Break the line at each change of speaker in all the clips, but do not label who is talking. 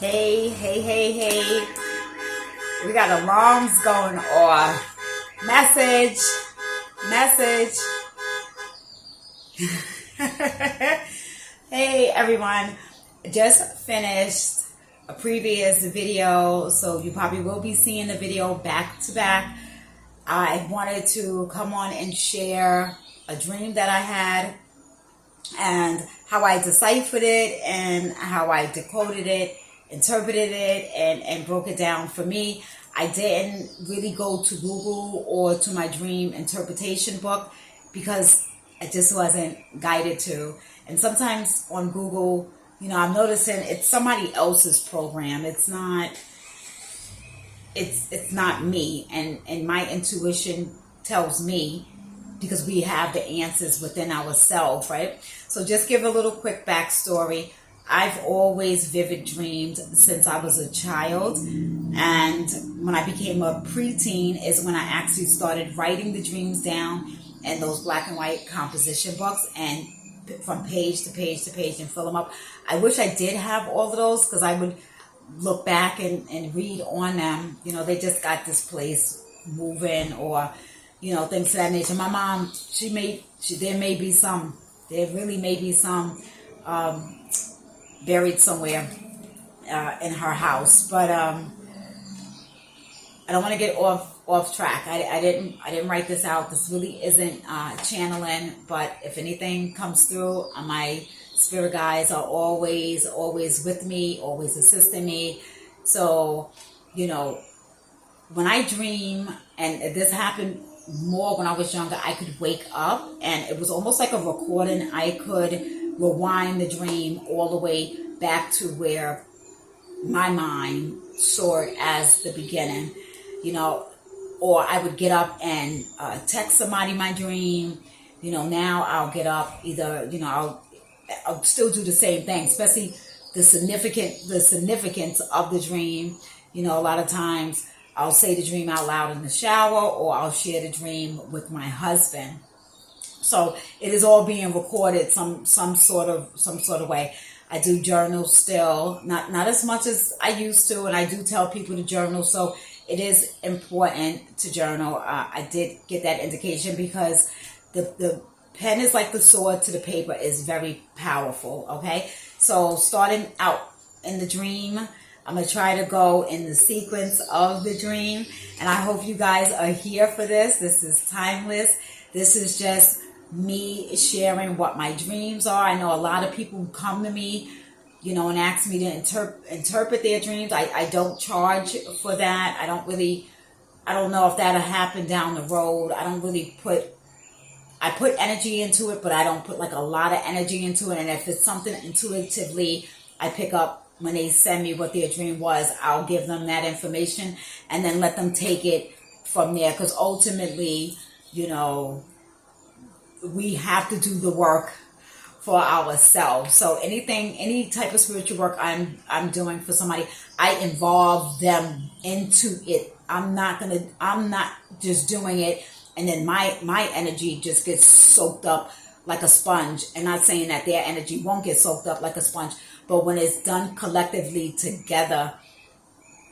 Hey, hey, hey, hey. We got alarms going off. Message, message. Hey, everyone. Just finished a previous video, so you probably will be seeing the video back to back. I wanted to come on and share a dream that I had and how I deciphered it and how I decoded it, interpreted it, and broke it down. For me, I didn't really go to Google or to my dream interpretation book because I just wasn't guided to. And sometimes on Google, I'm noticing it's somebody else's program. It's not me, and my intuition tells me, because we have the answers within ourselves, right? So just give a little quick backstory. I've always vivid dreamed since I was a child, and when I became a preteen is when I actually started writing the dreams down in those black and white composition books, and from page to page to page, and fill them up. I wish I did have all of those, because I would look back and read on them. They just got this place moving, or things of that nature. My mom, there really may be some buried somewhere in her house, but I don't want to get off track. I didn't write this out. This really isn't channeling, but if anything comes through, my spirit guides are always with me, always assisting me. So when I dream, and this happened more when I was younger, I could wake up and it was almost like a recording. I could rewind the dream all the way back to where my mind saw it as the beginning, or I would get up and text somebody my dream. Now I'll get up, either, I'll still do the same thing, especially the significance of the dream. A lot of times I'll say the dream out loud in the shower, or I'll share the dream with my husband. So it is all being recorded some sort of way. I do journal still, not as much as I used to, and I do tell people to journal. So it is important to journal. I did get that indication, because the pen is like the sword to the paper, is very powerful. Okay, so starting out in the dream, I'm going to try to go in the sequence of the dream, and I hope you guys are here for this. This is timeless. This is just me sharing what my dreams are. I know a lot of people come to me, and ask me to interpret their dreams. I don't charge for that. I don't know if that'll happen down the road. I put energy into it, but I don't put like a lot of energy into it. And if it's something intuitively I pick up when they send me what their dream was, I'll give them that information and then let them take it from there. Because ultimately, we have to do the work for ourselves. So any type of spiritual work I'm doing for somebody, I involve them into it. I'm not just doing it and then my energy just gets soaked up like a sponge. And not saying that their energy won't get soaked up like a sponge, but when it's done collectively together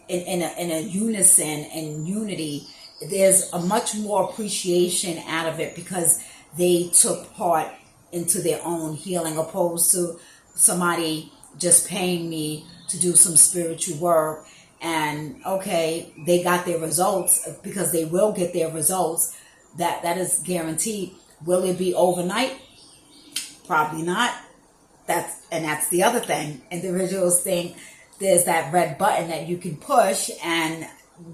in a unison and unity, there's a much more appreciation out of it, because they took part into their own healing, opposed to somebody just paying me to do some spiritual work. And okay, they got their results, because they will get their results. That is guaranteed. Will it be overnight? Probably not. That's the other thing. Individuals think there's that red button that you can push and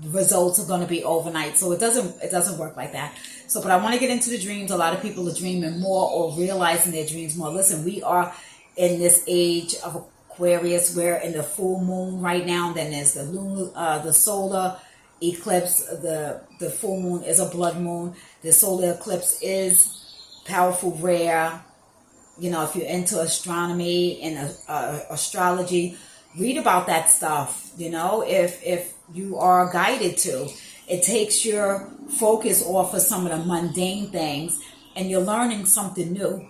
results are going to be overnight. So it doesn't work like that. So, but I want to get into the dreams. A lot of people are dreaming more, or realizing their dreams more. Listen, we are in this age of Aquarius. We're in the full moon right now. Then there's the lunar, the solar eclipse. The full moon is a blood moon. The solar eclipse is powerful, rare. If you're into astronomy and astrology, read about that stuff. If you are guided to, it takes your focus off of some of the mundane things, and you're learning something new.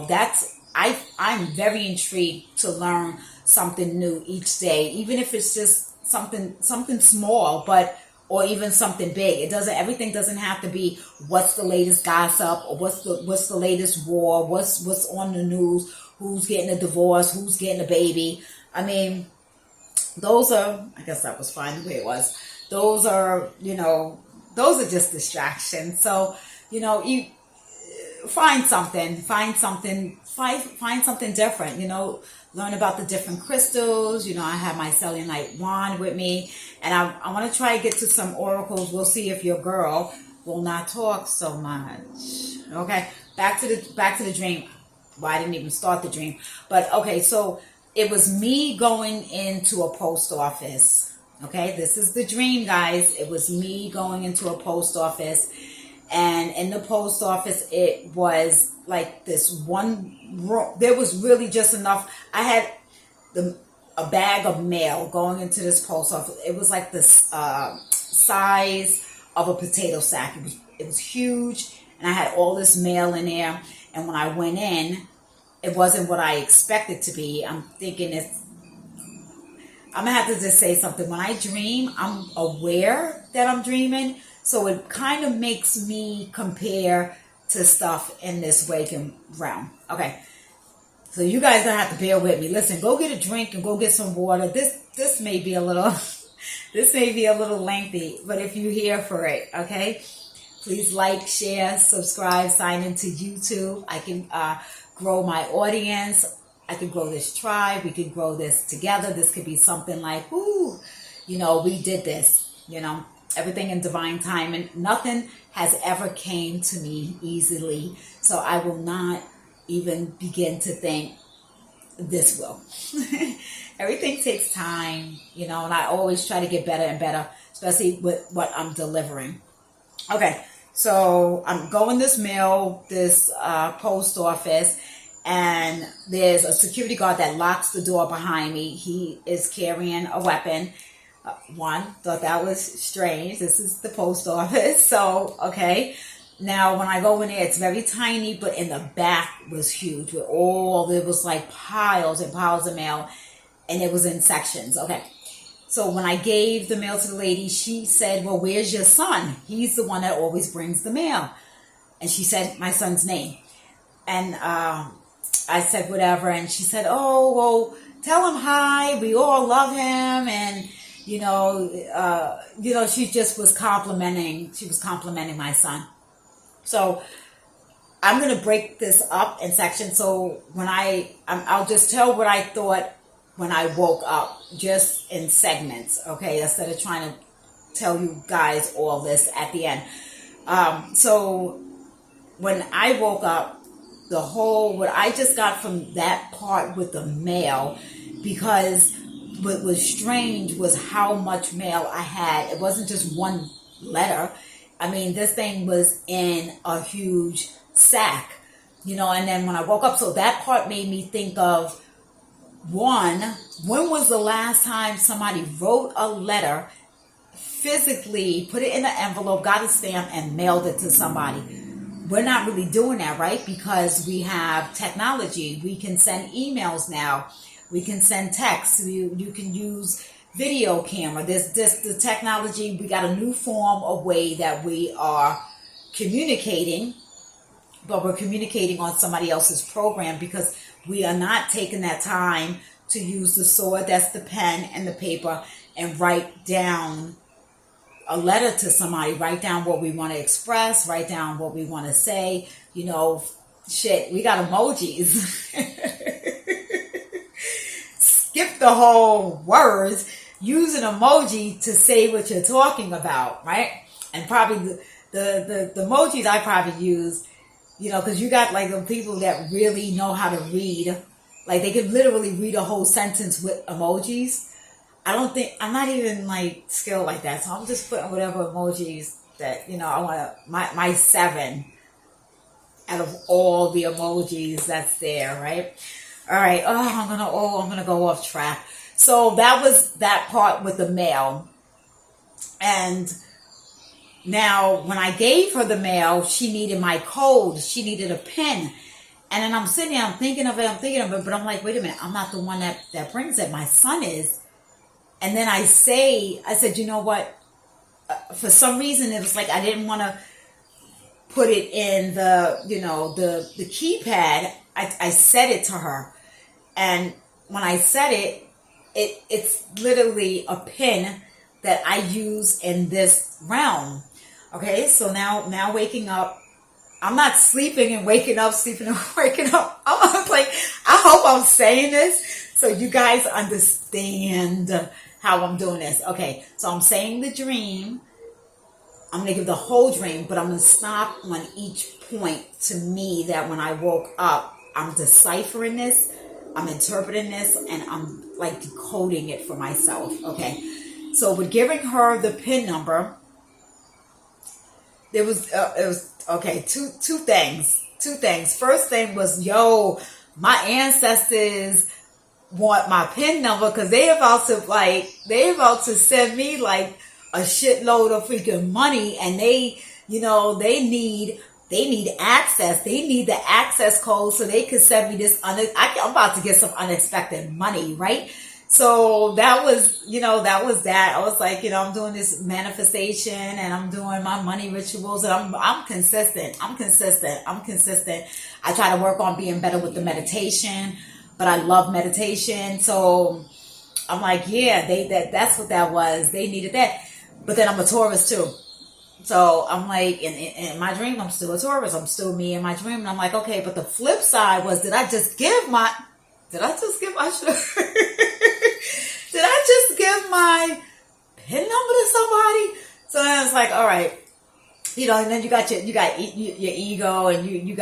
That's I'm very intrigued to learn something new each day, even if it's just something small, but or even something big. Everything doesn't have to be what's the latest gossip or what's the latest war, what's on the news, who's getting a divorce, who's getting a baby. I mean, those are, I guess that was fine the way it was. Those are, those are just distractions. So, you find something different, learn about the different crystals. I have my selenite wand with me, and I want to try to get to some oracles. We'll see if your girl will not talk so much. Okay, back to the dream. Well, I didn't even start the dream, but okay, so it was me going into a post office. Okay, this is the dream, guys. It was me going into a post office, and in the post office, it was like this one room. There was really just enough. I had a bag of mail going into this post office. It was like this size of a potato sack. It was huge, and I had all this mail in there. And when I went in, it wasn't what I expected to be. I'm thinking I'm gonna have to just say something. When I dream, I'm aware that I'm dreaming, so it kind of makes me compare to stuff in this waking realm. Okay, so you guys don't have to bear with me. Listen, go get a drink and go get some water. This may be a little this may be a little lengthy, but if you're here for it, okay, please like, share, subscribe, sign into YouTube. I can grow my audience. I could grow this tribe. We could grow this together. This could be something like, ooh, we did this, everything in divine time, and nothing has ever came to me easily. So I will not even begin to think this will. Everything takes time, and I always try to get better and better, especially with what I'm delivering. Okay, so I'm going this post office, and there's a security guard that locks the door behind me. He is carrying a weapon. Thought that was strange. This is the post office. So, okay. Now, when I go in there, it's very tiny, but in the back was huge. There was like piles and piles of mail, and it was in sections. Okay. So when I gave the mail to the lady, she said, well, where's your son? He's the one that always brings the mail. And she said my son's name. And I said, whatever. And she said, oh, well, tell him hi. We all love him. And, she just was complimenting. She was complimenting my son. So I'm going to break this up in sections. So when I'll just tell what I thought when I woke up, just in segments, okay, instead of trying to tell you guys all this at the end. So when I woke up, what I just got from that part with the mail, because what was strange was how much mail I had. It wasn't just one letter. I mean, this thing was in a huge sack, and then when I woke up, so that part made me think of, when was the last time somebody wrote a letter, physically put it in an envelope, got a stamp, and mailed it to somebody? We're not really doing that, right? Because we have technology. We can send emails now. We can send texts. You can use video camera. There's the technology. We got a new form of way that we are communicating, but we're communicating on somebody else's program, because we are not taking that time to use the sword, that's the pen and the paper, and write down a letter to somebody, write down what we want to express, write down what we want to say. We got emojis. Skip the whole words, use an emoji to say what you're talking about, right? And probably the emojis I probably use, because you got like the people that really know how to read. Like, they can literally read a whole sentence with emojis. I'm not even like skilled like that. So I'm just putting whatever emojis that, I want to, my 7 out of all the emojis that's there, right? All right. I'm going to go off track. So that was that part with the mail. And now when I gave her the mail, she needed my code. She needed a pen. And then I'm sitting there, I'm thinking of it, but I'm like, wait a minute, I'm not the one that brings it. My son is. And then I said, you know what? For some reason, it was like I didn't want to put it in the keypad. I said it to her. And when I said it, it's literally a pin that I use in this realm. Okay, so now waking up, I'm not sleeping and waking up, sleeping and waking up. I'm like, I hope I'm saying this so you guys understand how I'm doing this. Okay, so I'm saying the dream. I'm going to give the whole dream, but I'm going to stop on each point to me that when I woke up, I'm deciphering this, I'm interpreting this, and I'm like decoding it for myself. Okay, so with giving her the PIN number, it was okay. Two things. First thing was, my ancestors want my PIN number because they about to send me like a shitload of freaking money, and they need access. They need the access code so they could send me this. I'm about to get some unexpected money, right? So that was that. I was like, I'm doing this manifestation and I'm doing my money rituals, and I'm consistent. I try to work on being better with the meditation, but I love meditation. So I'm like, yeah, that's what that was. They needed that. But then I'm a Taurus too. So I'm like, in my dream, I'm still a Taurus. I'm still me in my dream. And I'm like, okay, but the flip side was, did I just give my PIN number to somebody? So then it's like, all right, and then you got your ego, and you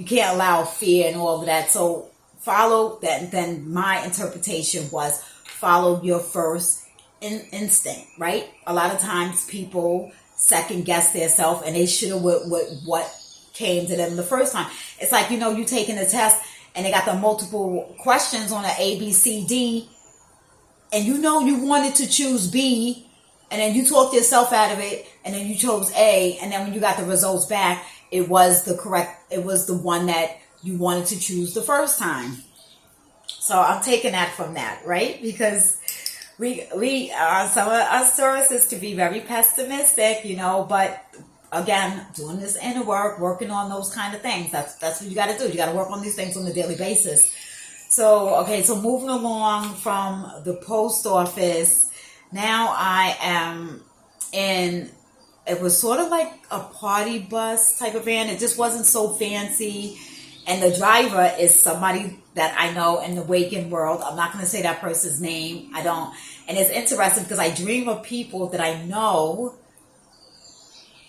can't allow fear and all of that. So follow that. Then my interpretation was follow your first instinct, right? A lot of times people second guess themselves, and they should have with what came to them the first time. It's like, you taking a test and they got the multiple questions on an A, B, C, D, and you wanted to choose B, and then you talked yourself out of it, and then you chose A, and then when you got the results back, it was the one that you wanted to choose the first time. So I'm taking that from that, right? Because we some of us Tauruses could be very pessimistic, but again, doing this inner work, working on those kind of things. That's what you got to do. You got to work on these things on a daily basis. So moving along from the post office, now I am in. It was sort of like a party bus type of van. It just wasn't so fancy. And the driver is somebody that I know in the Waking world. I'm not going to say that person's name. I don't. And it's interesting because I dream of people that I know,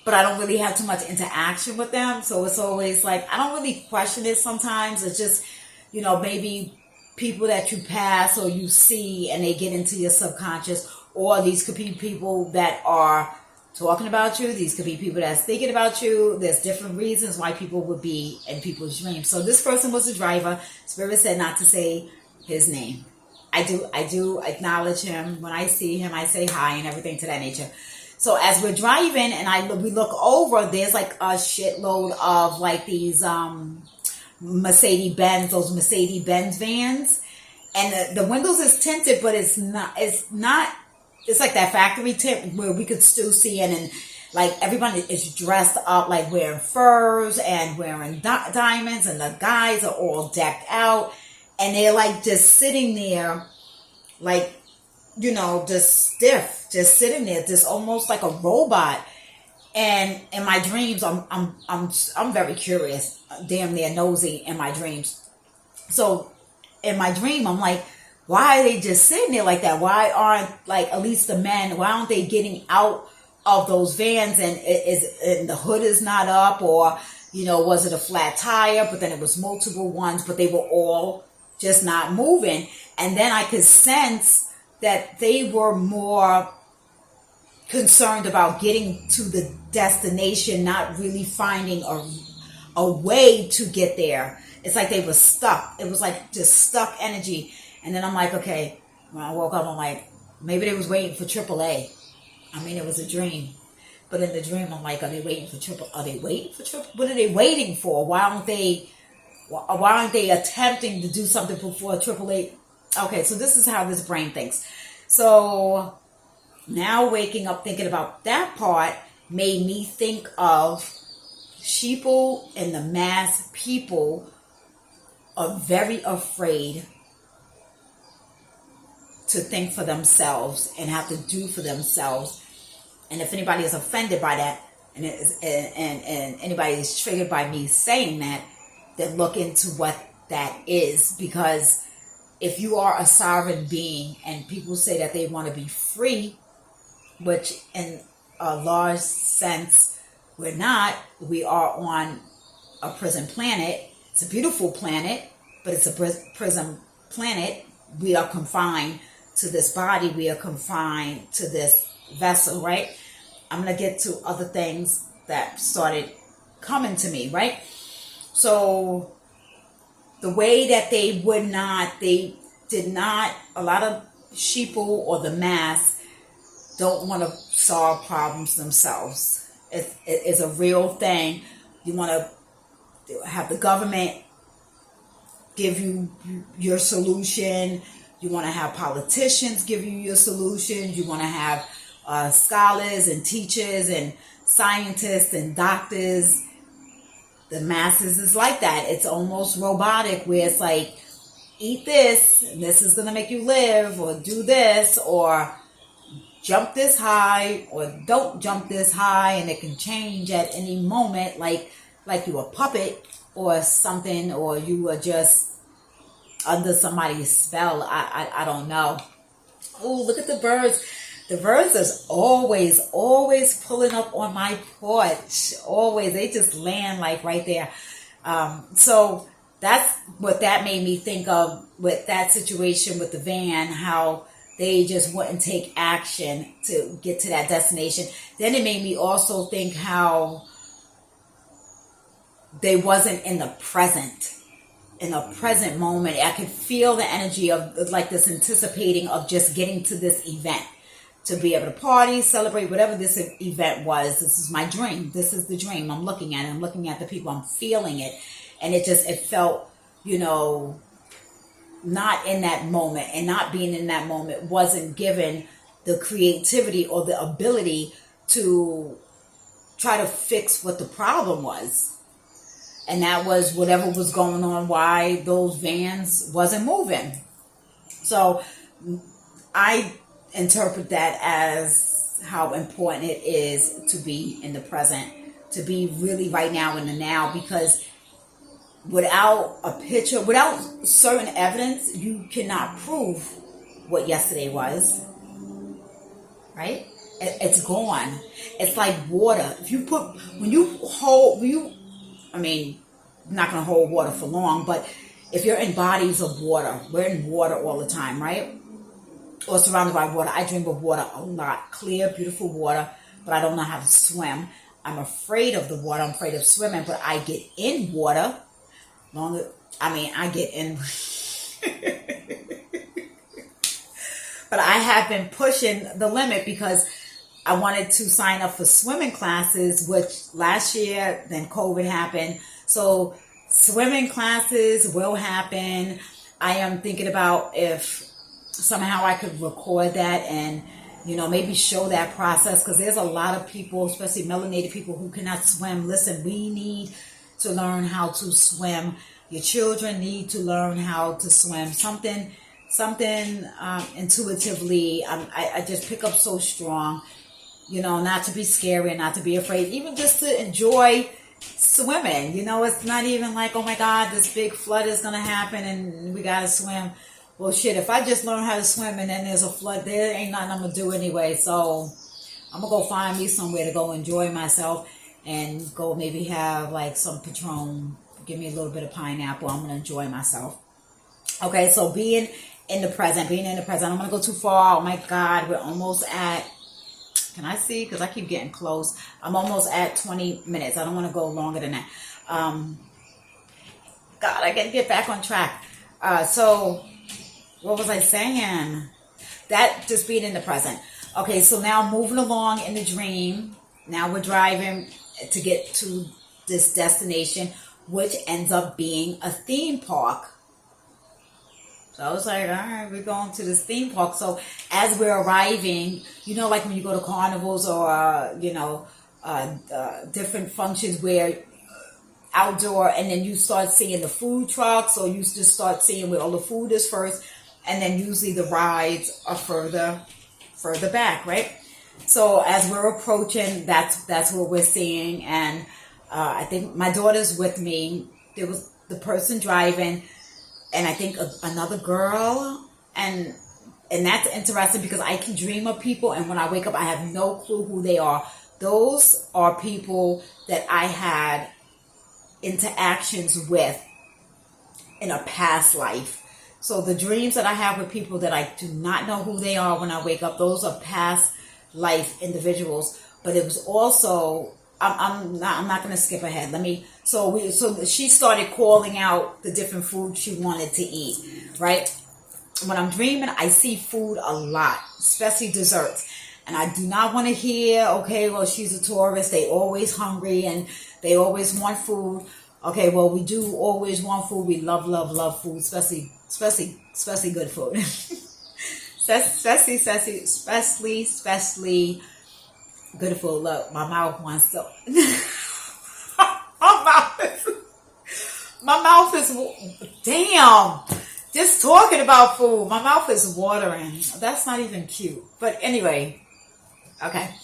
but I don't really have too much interaction with them. So it's always like, I don't really question it sometimes. It's just, maybe people that you pass or you see and they get into your subconscious, or these could be people that are talking about you. These could be people that's thinking about you. There's different reasons why people would be in people's dreams. So this person was a driver. Spirit said not to say his name. I do acknowledge him. When I see him, I say hi and everything to that nature. So as we're driving and we look over, there's like a shitload of like these Mercedes-Benz vans. And the windows is tinted, but it's not, it's like that factory tint where we could still see it, and like everybody is dressed up, like wearing furs and wearing diamonds, and the guys are all decked out, and they're like just sitting there, like, just stiff, just sitting there, just almost like a robot. And in my dreams, I'm very curious, damn near nosy in my dreams. So in my dream, I'm like, why are they just sitting there like that? Why aren't, like, at least the men, why aren't they getting out of those vans, and the hood is not up, or, was it a flat tire, but then it was multiple ones, but they were all just not moving. And then I could sense that they were more concerned about getting to the destination, not really finding a way to get there. It's like they were stuck. It was like just stuck energy. And then I'm like, okay, when I woke up, I'm like, maybe they was waiting for AAA. I mean, it was a dream. But in the dream, I'm like, are they waiting for triple? What are they waiting for? Why don't they Why aren't they attempting to do something before Triple Eight? Okay, so this is how this brain thinks. So now waking up thinking about that part made me think of sheeple and the mass people are very afraid to think for themselves and have to do for themselves. And if anybody is offended by that, and anybody is triggered by me saying that, then look into what that is. Because if you are a sovereign being and people say that they want to be free, which in a large sense we're not, we are on a prison planet. It's a beautiful planet, but it's a prison planet. We are confined to this body. We are confined to this vessel, right? I'm going to get to other things that started coming to me, right? So the way that they did not, a lot of sheeple or the mass don't want to solve problems themselves. It's a real thing. You want to have the government give you your solution. You want to have politicians give you your solutions. You want to have scholars and teachers and scientists and doctors. The masses is like that. It's almost robotic, where it's like, eat this, and this is going to make you live, or do this, or jump this high, or don't jump this high, and it can change at any moment, like you're a puppet or something, or you are just under somebody's spell. I don't know. Oh, look at the birds. The birds is always pulling up on my porch. Always. They just land like right there. So that's what that made me think of with that situation with the van, how they just wouldn't take action to get to that destination. Then it made me also think how they wasn't in the present moment. I could feel the energy of like this anticipating of just getting to this event, to be able to party, celebrate, whatever this event was. This is my dream. This is the dream. I'm looking at it. I'm looking at the people. I'm feeling it. And it felt, not in that moment, and not being in that moment wasn't given the creativity or the ability to try to fix what the problem was. And that was whatever was going on, why those vans wasn't moving. So I interpret that as how important it is to be in the present, to be really right now in the now, because without a picture, without certain evidence, you cannot prove what yesterday was, right? It's gone. It's like water. I'm not going to hold water for long, but if you're in bodies of water, we're in water all the time, right? Or surrounded by water. I drink of water a lot. Clear, beautiful water, but I don't know how to swim. I'm afraid of the water. I'm afraid of swimming, but I get in water. I get in. But I have been pushing the limit because I wanted to sign up for swimming classes, which last year, then COVID happened. So swimming classes will happen. I am thinking about if somehow I could record that and, maybe show that process, because there's a lot of people, especially melanated people, who cannot swim. Listen, we need to learn how to swim. Your children need to learn how to swim. Something intuitively, I just pick up so strong, not to be scary and not to be afraid, even just to enjoy swimming. It's not even like, oh my God, this big flood is going to happen and we got to swim. Well, shit, if I just learn how to swim and then there's a flood, there ain't nothing I'm going to do anyway. So I'm going to go find me somewhere to go enjoy myself and go maybe have like some Patron, give me a little bit of pineapple. I'm going to enjoy myself. Okay, so being in the present. I don't want to go too far. Oh my God, we're almost at, can I see? Because I keep getting close. I'm almost at 20 minutes. I don't want to go longer than that. God, I got to get back on track. So what was I saying? That just being in the present. Okay, so now moving along in the dream. Now we're driving to get to this destination. which ends up being a theme park. So I was like, all right, we're going to this theme park. So as we're arriving, like when you go to carnivals or, different functions where outdoor, and then you start seeing the food trucks, or you just start seeing where all the food is first, and then usually the rides are further back, right? So as we're approaching, that's what we're seeing, and I think my daughter's with me. There was the person driving, and I think another girl, and that's interesting because I can dream of people, and when I wake up, I have no clue who they are. Those are people that I had interactions with in a past life. So the dreams that I have with people that I do not know who they are when I wake up, those are past life individuals. But it was also, I'm not going to skip ahead. So she started calling out the different foods she wanted to eat, right? When I'm dreaming, I see food a lot, especially desserts. And I do not want to hear, okay, well, she's a tourist. They always hungry and they always want food. Okay, well, we do always want food. We love food, especially good food. especially good food. Look, my mouth wants to. my mouth is damn. Just talking about food, my mouth is watering. That's not even cute. But anyway, okay.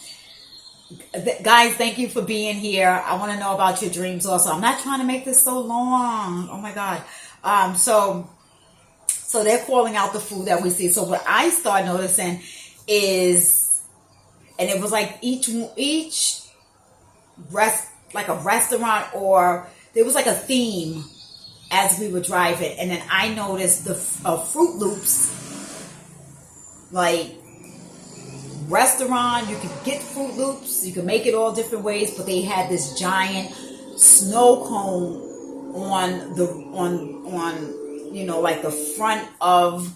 Guys, thank you for being here. I want to know about your dreams also. I'm not trying to make this so long. Oh my God. So they're calling out the food that we see. So what I start noticing is, and it was like each like a restaurant, or there was like a theme as we were driving. And then I noticed the Fruit Loops, like restaurant, you could get Fruit Loops, you can make it all different ways, but they had this giant snow cone on like the front of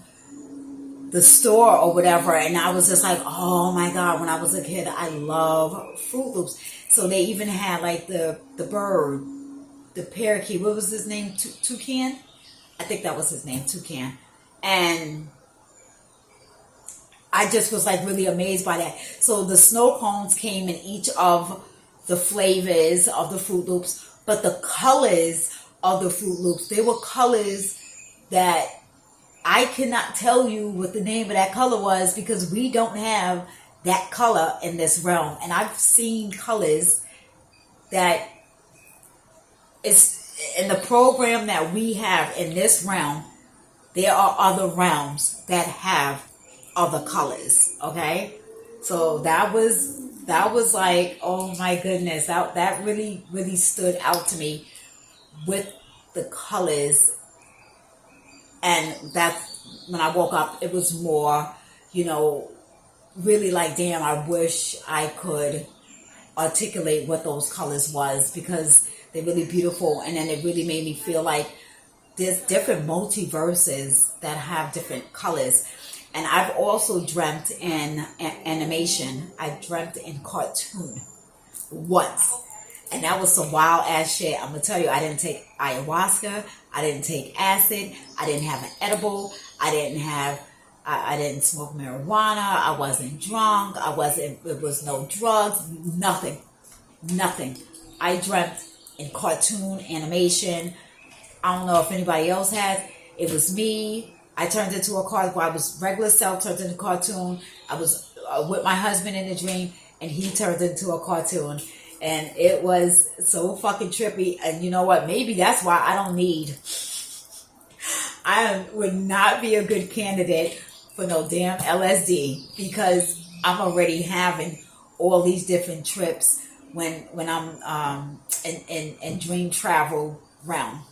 the store or whatever, and I was just like, oh my God, when I was a kid, I love Fruit Loops. So they even had like the bird, the parakeet, what was his name? Toucan? I think that was his name, Toucan. And I just was like really amazed by that. So the snow cones came in each of the flavors of the Fruit Loops, but the colors of the Fruit Loops, they were colors that I cannot tell you what the name of that color was, because we don't have that color in this realm. And I've seen colors that is in the program that we have in this realm. There are other realms that have other colors. Okay, so that was like, oh my goodness, that really stood out to me with the colors. And that's when I woke up, it was more, really like, damn, I wish I could articulate what those colors was, because they're really beautiful. And then it really made me feel like there's different multiverses that have different colors. And I've also dreamt in animation. I dreamt in cartoon once. And that was some wild ass shit. I'm going to tell you, I didn't take ayahuasca. I didn't take acid. I didn't have an edible. I didn't smoke marijuana. I wasn't drunk. It was no drugs. Nothing. I dreamt in cartoon animation. I don't know if anybody else has. It was me. I turned into a cartoon. I was regular self, turned into a cartoon. I was with my husband in the dream, and he turned into a cartoon. And it was so fucking trippy. And you know what? Maybe that's why I would not be a good candidate for no damn LSD, because I'm already having all these different trips when I'm in dream travel realm.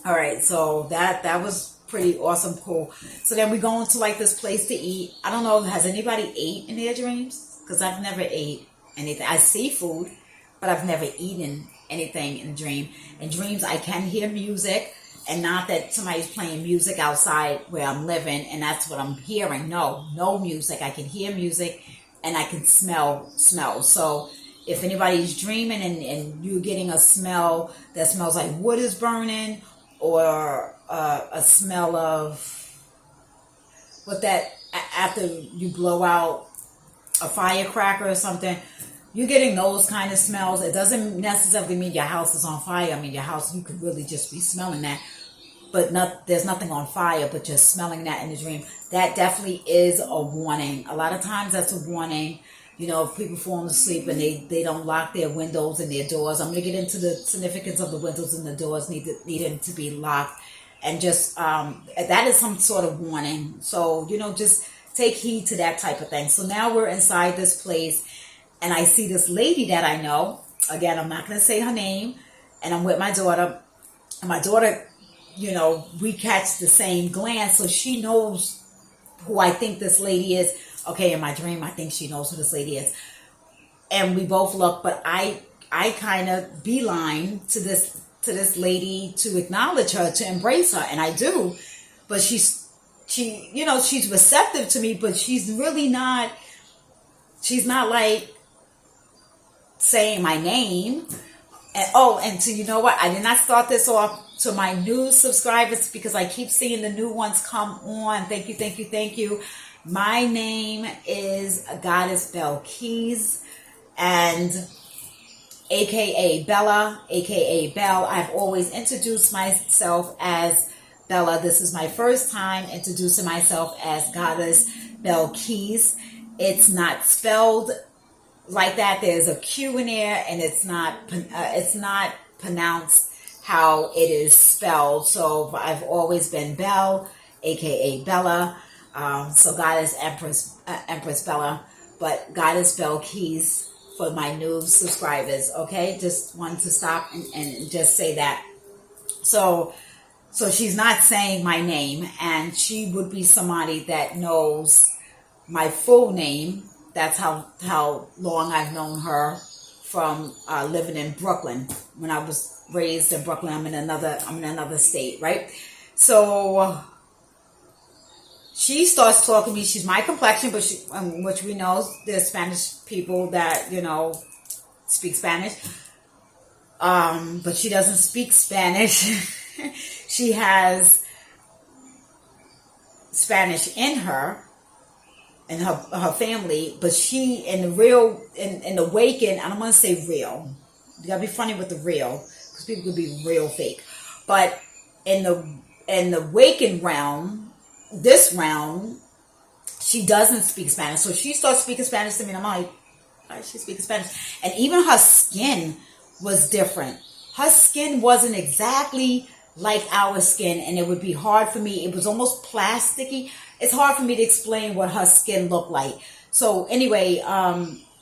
All right, so that was pretty awesome, cool. So then we go into like this place to eat. I don't know, has anybody ate in their dreams? Because I've never ate anything. I see food, but I've never eaten anything in a dream. In dreams, I can hear music, and not that somebody's playing music outside where I'm living, and that's what I'm hearing. No music. I can hear music, and I can smell. So if anybody's dreaming and you're getting a smell that smells like wood is burning, or a smell of what that after you blow out a firecracker or something, you're getting those kind of smells. It doesn't necessarily mean your house is on fire. I mean, your house, you could really just be smelling that, but there's nothing on fire, but just smelling that in the dream. That definitely is a warning. A lot of times that's a warning. You know, if people fall asleep and they don't lock their windows and their doors. I'm going to get into the significance of the windows and the doors needing to be locked. And just, that is some sort of warning. So, you know, just take heed to that type of thing. So now we're inside this place, and I see this lady that I know. Again, I'm not going to say her name. And I'm with my daughter. And my daughter, you know, we catch the same glance. So she knows who I think this lady is. Okay, in my dream, I think she knows who this lady is. And we both look, but I kind of beeline to this lady to acknowledge her, to embrace her, and I do. But she's receptive to me, but she's not like saying my name. And so you know what? I did not start this off to my new subscribers, because I keep seeing the new ones come on. Thank you, thank you, thank you. My name is Goddess Belkeys, and aka Bella, aka Belle. I've always introduced myself as Bella. This is my first time introducing myself as Goddess Belkeys. It's not spelled like that. There's a Q in there, and it's not pronounced how it is spelled. So I've always been Belle, aka Bella. So Goddess Empress Bella, but Goddess Belkeys for my new subscribers. Okay, just wanted to stop and just say that. So she's not saying my name, and she would be somebody that knows my full name. That's how long I've known her from living in Brooklyn. When I was raised in Brooklyn, I'm in another state, right? So she starts talking to me. She's my complexion, but which we know there's Spanish people that, you know, speak Spanish. But she doesn't speak Spanish. She has Spanish in her and her family, but she in the waking, I don't want to say real. You gotta be funny with the real, because people could be real fake. But in the waking realm, this realm, she doesn't speak Spanish. So she starts speaking Spanish to me, and I'm like, why is she speaking Spanish? And even her skin was different. Her skin wasn't exactly like our skin, and it would be hard for me. It was almost plasticky. It's hard for me to explain what her skin looked like. So anyway,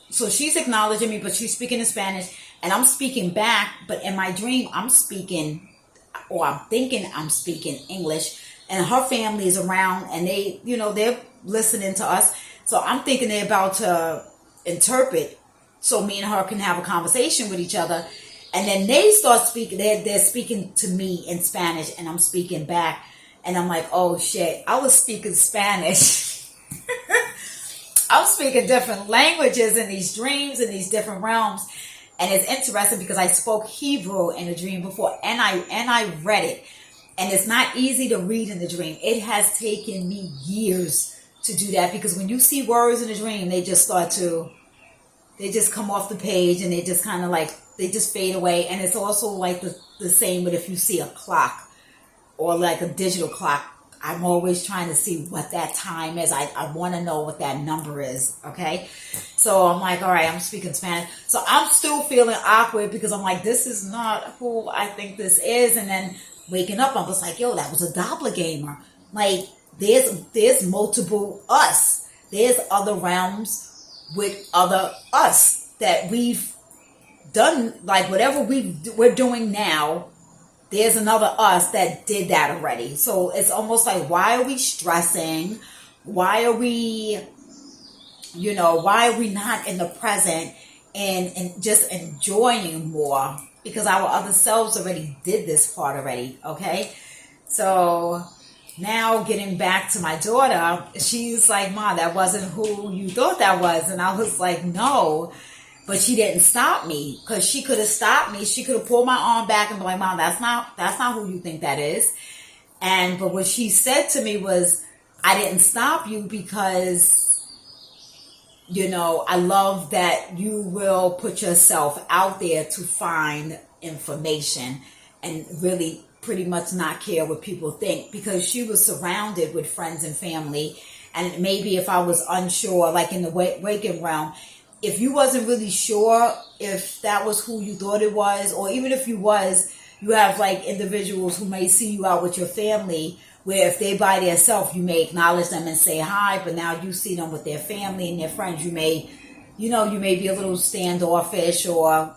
so she's acknowledging me, but she's speaking in Spanish, and I'm speaking back. But in my dream, I'm speaking, or I'm thinking I'm speaking English. And her family is around, and they're listening to us. So I'm thinking they're about to interpret, so me and her can have a conversation with each other. And then they start speaking. They're speaking to me in Spanish, and I'm speaking back. And I'm like, oh shit, I was speaking Spanish. I'm speaking different languages in these dreams, in these different realms. And it's interesting because I spoke Hebrew in a dream before, and I read it. And it's not easy to read in the dream. It has taken me years to do that, because when you see words in a dream, they just come off the page, and they just kind of like, they just fade away. And it's also like the same with if you see a clock or like a digital clock. I'm always trying to see what that time is. I want to know what that number is, okay? So I'm like, all right, I'm speaking Spanish. So I'm still feeling awkward, because I'm like, this is not who I think this is. And then waking up, I was like, yo, that was a doppelganger. Like, there's multiple us. There's other realms with other us that we've done, like whatever we're doing now, there's another us that did that already. So it's almost like, why are we stressing? Why are we not in the present and just enjoying more? Because our other selves already did this part already, okay? So now getting back to my daughter, she's like, Ma, that wasn't who you thought that was. And I was like, no. But she didn't stop me, because she could have stopped me. She could have pulled my arm back and be like, Mom, that's not who you think that is. But what she said to me was, I didn't stop you because, I love that you will put yourself out there to find information and really pretty much not care what people think, because she was surrounded with friends and family. And maybe if I was unsure, like in the waking realm, if you wasn't really sure if that was who you thought it was, or even if you was, you have like individuals who may see you out with your family, where if they by themselves, you may acknowledge them and say hi, but now you see them with their family and their friends, you may be a little standoffish, or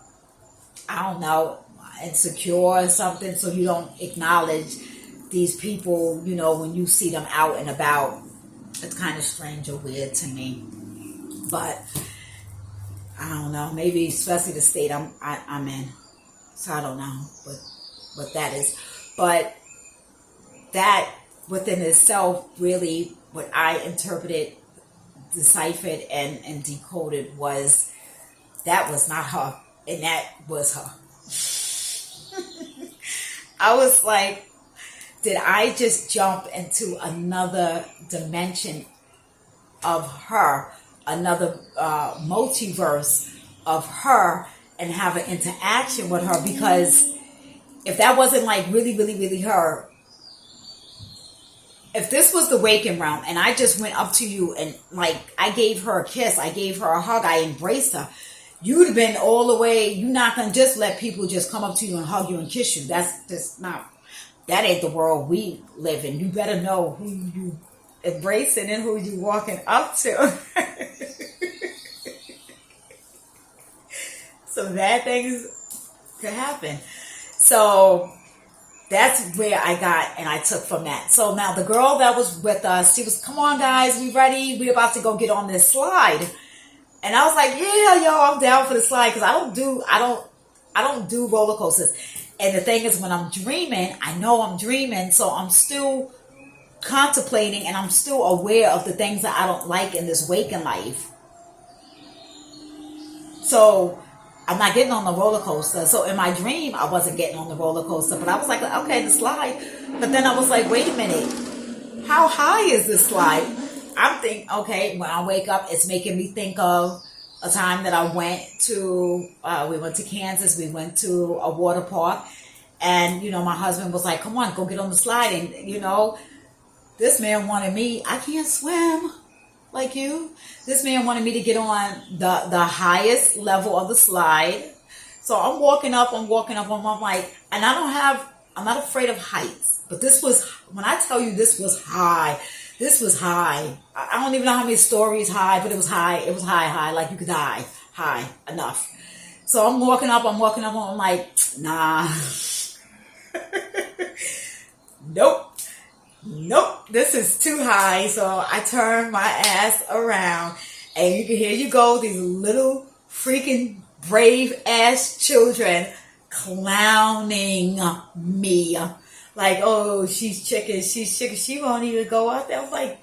I don't know, insecure or something, so you don't acknowledge these people, when you see them out and about. It's kind of strange or weird to me. But I don't know, maybe especially the state I'm in. So I don't know what that is. But that within itself, really, what I interpreted, deciphered, and decoded was, that was not her, and that was her. I was like, did I just jump into another dimension of her, another multiverse of her, and have an interaction with her? Because if that wasn't like really, really, really her, if this was the waking realm and I just went up to you and like I gave her a kiss, I gave her a hug, I embraced her, you'd have been all the way. You're not going to just let people just come up to you and hug you and kiss you. That's just not, that ain't the world we live in. You better know who you embracing and who you walking up to. So bad things could happen. So that's where I got and I took from that. So now the girl that was with us, she was, come on guys, we ready? We about to go get on this slide. And I was like, yeah, yo, I'm down for the slide, because I don't do roller coasters. And the thing is, when I'm dreaming, I know I'm dreaming, so I'm still contemplating and I'm still aware of the things that I don't like in this waking life. So I'm not getting on the roller coaster. So in my dream, I wasn't getting on the roller coaster, but I was like, okay, the slide. But then I was like, wait a minute, how high is this slide? I'm thinking, okay, when I wake up, it's making me think of a time that I went to, we went to Kansas, we went to a water park, and, my husband was like, come on, go get on the slide. And, this man wanted me, I can't swim like you. This man wanted me to get on the highest level of the slide. So I'm walking up, I'm like, and I'm not afraid of heights, but this was, when I tell you this was high, I don't even know how many stories high, but it was high. It was high, like you could die high enough. So I'm walking up, I'm like, nah. Nope, this is too high. So I turned my ass around, and you can hear you go, these little freaking brave ass children clowning me. Like, oh, she's chicken, she won't even go out there. I was like,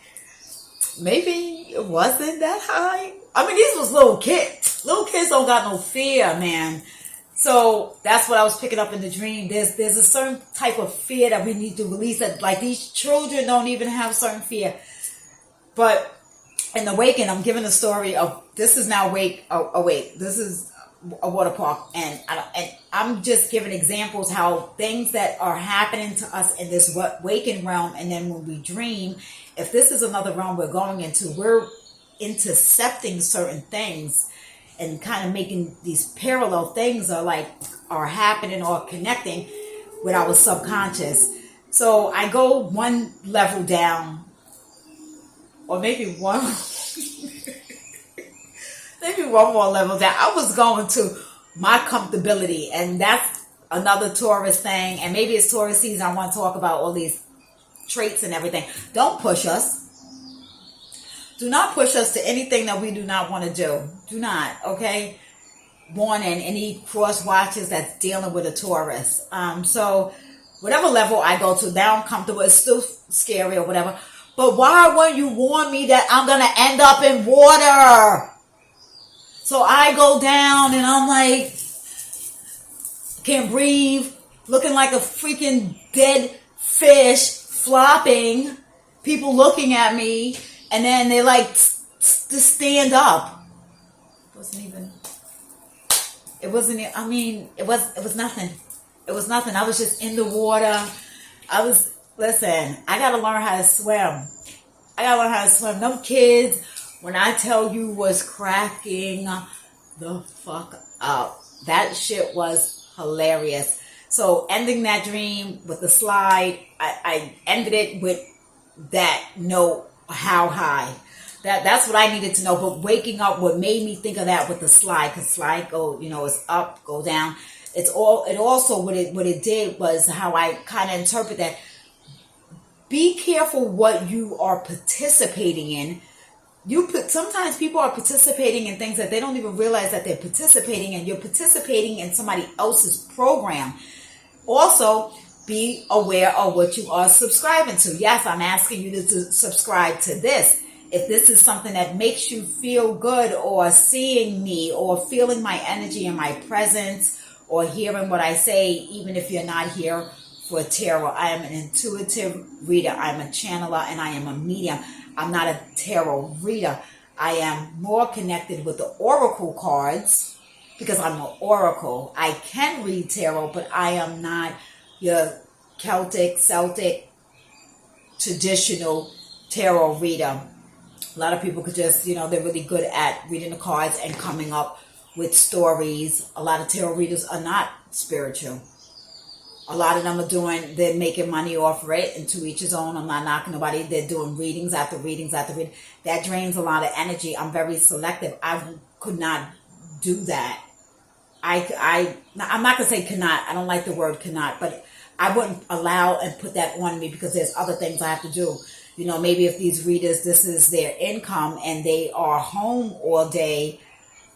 maybe it wasn't that high. I mean, these was little kids. Little kids don't got no fear, man. So that's what I was picking up in the dream. There's a certain type of fear that we need to release. That, like, these children don't even have certain fear. But in the waking, I'm giving a story of, this is now this is a water park, and I'm just giving examples how things that are happening to us in this waking realm, and then when we dream, if this is another realm we're going into, we're intercepting certain things and kind of making these parallel things are happening or connecting with our subconscious. So I go one level down, or maybe one more level down. I was going to my comfortability, and that's another Taurus thing. And maybe it's Taurus season. I want to talk about all these traits and everything. Don't push us. Do not push us to anything that we do not want to do. Do not, okay? Warning, any cross watchers that's dealing with a Taurus. So whatever level I go to, now I'm comfortable. It's still scary or whatever. But why wouldn't you warn me that I'm going to end up in water? So I go down and I'm like, can't breathe, looking like a freaking dead fish, flopping, people looking at me, and then they like to stand up. It was nothing. It was nothing. I was just in the water. Listen, I gotta learn how to swim. Them kids, when I tell you, was cracking the fuck up. That shit was hilarious. So ending that dream with the slide, I ended it with that note, how high. That's what I needed to know. But waking up, what made me think of that with the slide, because slide go, it's up, go down. It also what it did was how I kind of interpret that. Be careful what you are participating in. Sometimes people are participating in things that they don't even realize that they're participating in. You're participating in somebody else's program. Also, be aware of what you are subscribing to. Yes, I'm asking you to subscribe to this. If this is something that makes you feel good, or seeing me, or feeling my energy and my presence, or hearing what I say, even if you're not here for tarot. I am an intuitive reader. I'm a channeler, and I am a medium. I'm not a tarot reader. I am more connected with the oracle cards because I'm an oracle. I can read tarot, but I am not your Celtic, traditional tarot reader. A lot of people could just, they're really good at reading the cards and coming up with stories. A lot of tarot readers are not spiritual. A lot of them they're making money off it, and to each his own. I'm not knocking nobody. They're doing readings after readings after readings. That drains a lot of energy. I'm very selective. I could not do that. I'm not going to say cannot. I don't like the word cannot, but I wouldn't allow and put that on me because there's other things I have to do. Maybe if these readers, this is their income and they are home all day,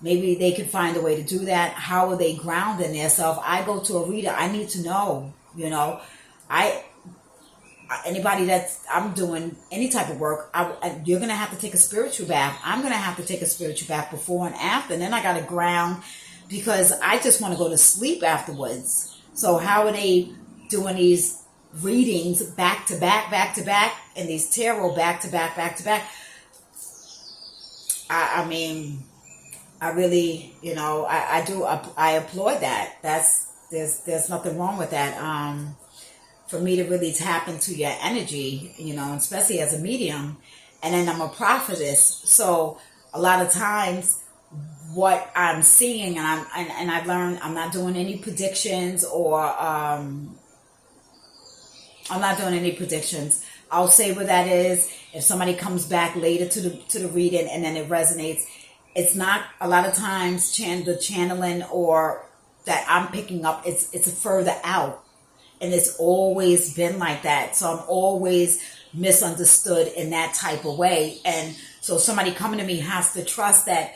maybe they could find a way to do that. How are they grounding themselves? I go to a reader. I need to know, anybody I'm doing any type of work, you're going to have to take a spiritual bath. I'm going to have to take a spiritual bath before and after. And then I got to ground because I just want to go to sleep afterwards. So how are they doing these readings back to back, and these tarot back to back? I really, I applaud that. There's nothing wrong with that. For me to really tap into your energy, especially as a medium, and then I'm a prophetess. So a lot of times what I'm seeing, and I've learned, I'm not doing any predictions I'll say what that is. If somebody comes back later to the reading and then it resonates, it's not a lot of times the channeling or that I'm picking up. It's further out, and it's always been like that. So I'm always misunderstood in that type of way, and so somebody coming to me has to trust that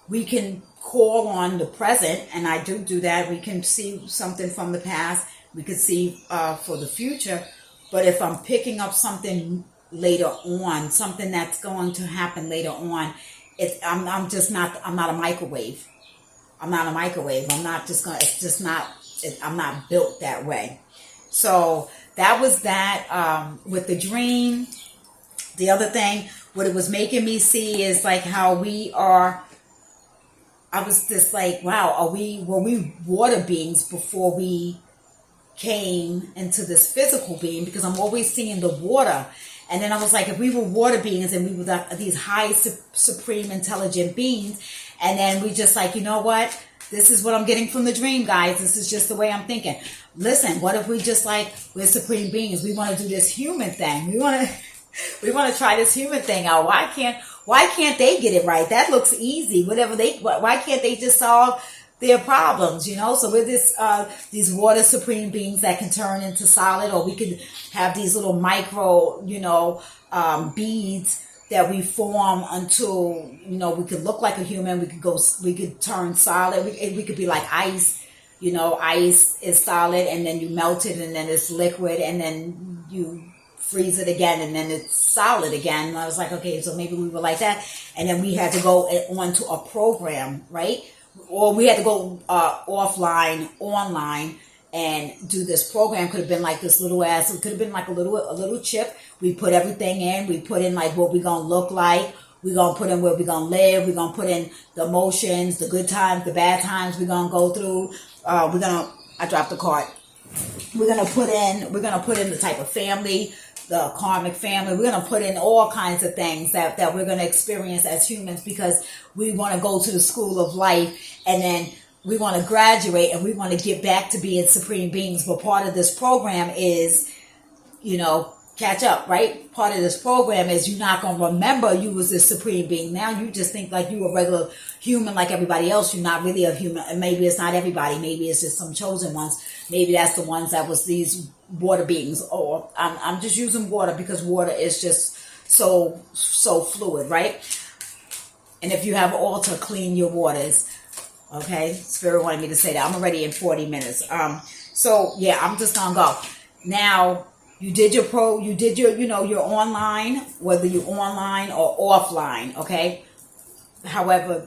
we can call on the present, and I do that. We can see something from the past. We could see for the future. But if I'm picking up something later on, something that's going to happen later on, I'm not a microwave. I'm not a microwave. I'm not built that way. So that was that with the dream. The other thing, what it was making me see is like how we are. I was just like, wow, were we water beings before we came into this physical being? Because I'm always seeing the water. And then I was like, if we were water beings and we were these high, supreme, intelligent beings, and then we just like, you know what? This is what I'm getting from the dream, guys. This is just the way I'm thinking. Listen, what if we just like, we're supreme beings. We want to do this human thing. We want to try this human thing out. Why can't they get it right? That looks easy. Why can't they just solve their problems, So we're these water supreme beings that can turn into solid, or we could have these little micro, beads that we form until, we could look like a human. We could turn solid. We could be like ice, ice is solid, and then you melt it, and then it's liquid, and then you freeze it again, and then it's solid again. And I was like, okay, so maybe we were like that. And then we had to go on to a program, right? Or we had to go offline, online, and do this program. Could have been like this little ass. It could have been like a little chip. We put everything in. We put in like what we gonna look like. We gonna put in where we gonna live. We gonna put in the emotions, the good times, the bad times we gonna go through. I dropped the card. We're gonna put in the type of family, the karmic family. We're gonna put in all kinds of things that we're gonna experience as humans, because we want to go to the school of life, and then we want to graduate, and we want to get back to being supreme beings. But part of this program is, catch up, right? Part of this program is you're not going to remember you was this supreme being. Now you just think like you a regular human like everybody else. You're not really a human. And maybe it's not everybody. Maybe it's just some chosen ones. Maybe that's the ones that was these water beings. Or I'm just using water because water is just so fluid, right? And if you have altar, clean your waters. Okay? Spirit wanted me to say that. I'm already in 40 minutes. So yeah, I'm just going to go. Now, you did your your online, whether you're online or offline, okay? However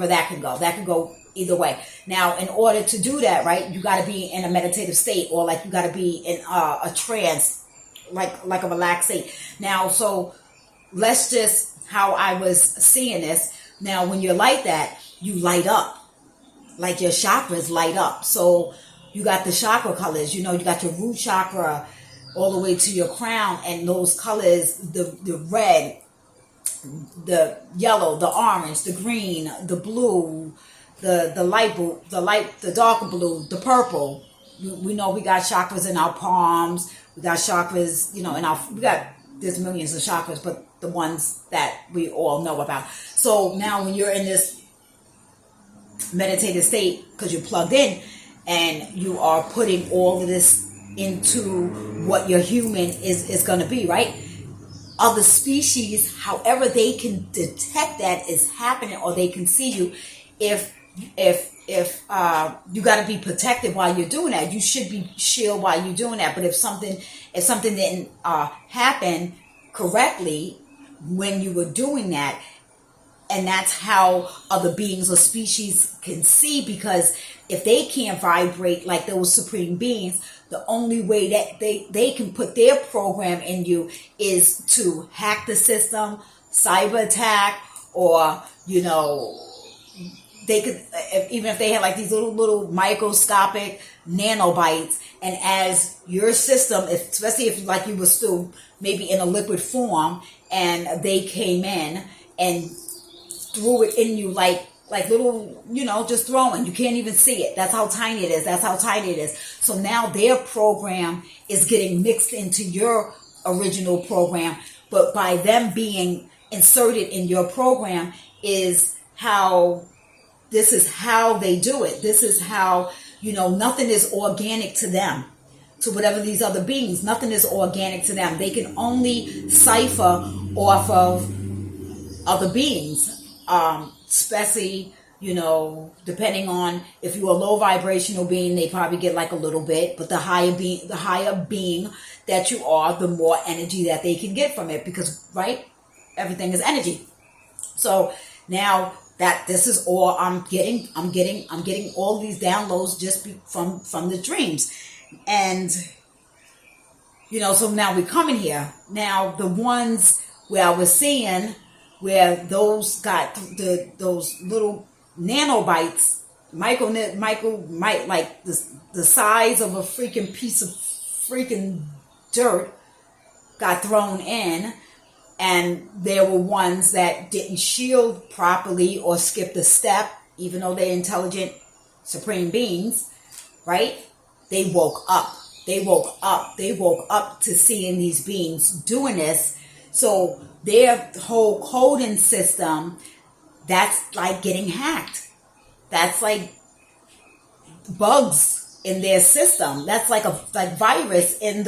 that can go. That can go either way. Now, in order to do that, right, you got to be in a meditative state, or like you got to be in a trance, like a relaxed state. Now, so let's just, how I was seeing this. Now, when you're like that, you light up. Like your chakras light up. So you got the chakra colors, you got your root chakra, all the way to your crown, and those colors, the red, the yellow, the orange, the green, the blue, the light blue, the darker blue, the purple. We know we got chakras in our palms. We got chakras, there's millions of chakras, but the ones that we all know about. So now when you're in this meditative state, because you're plugged in, and you are putting all of this into what your human is going to be, right? Other species, however they can detect that is happening, or they can see you, if you got to be protected while you're doing that. You should be shielded while you're doing that. But if something didn't happen correctly when you were doing that, and that's how other beings or species can see, because if they can't vibrate like those supreme beings, the only way that they can put their program in you is to hack the system, cyber attack, or, they could, even if they had like these little microscopic nanobites, and as your system, especially if like you were still maybe in a liquid form, and they came in and threw it in you like little, just throwing. You can't even see it. That's how tiny it is. So now their program is getting mixed into your original program. But by them being inserted in your program this is how they do it. This is how, nothing is organic to them. To whatever these other beings, nothing is organic to them. They can only cipher off of other beings. Especially, depending on if you're a low vibrational being, they probably get like a little bit, but the higher being that you are, the more energy that they can get from it, because, right, everything is energy. So now that this is all I'm getting all these downloads just from the dreams. And, so now we're coming here. Now the ones where I was seeing, where those got those little nanobites, like the size of a freaking piece of freaking dirt, got thrown in, and there were ones that didn't shield properly or skipped a step, even though they're intelligent supreme beings, right? They woke up to seeing these beings doing this. So their whole coding system, that's like getting hacked. That's like bugs in their system. That's like a virus in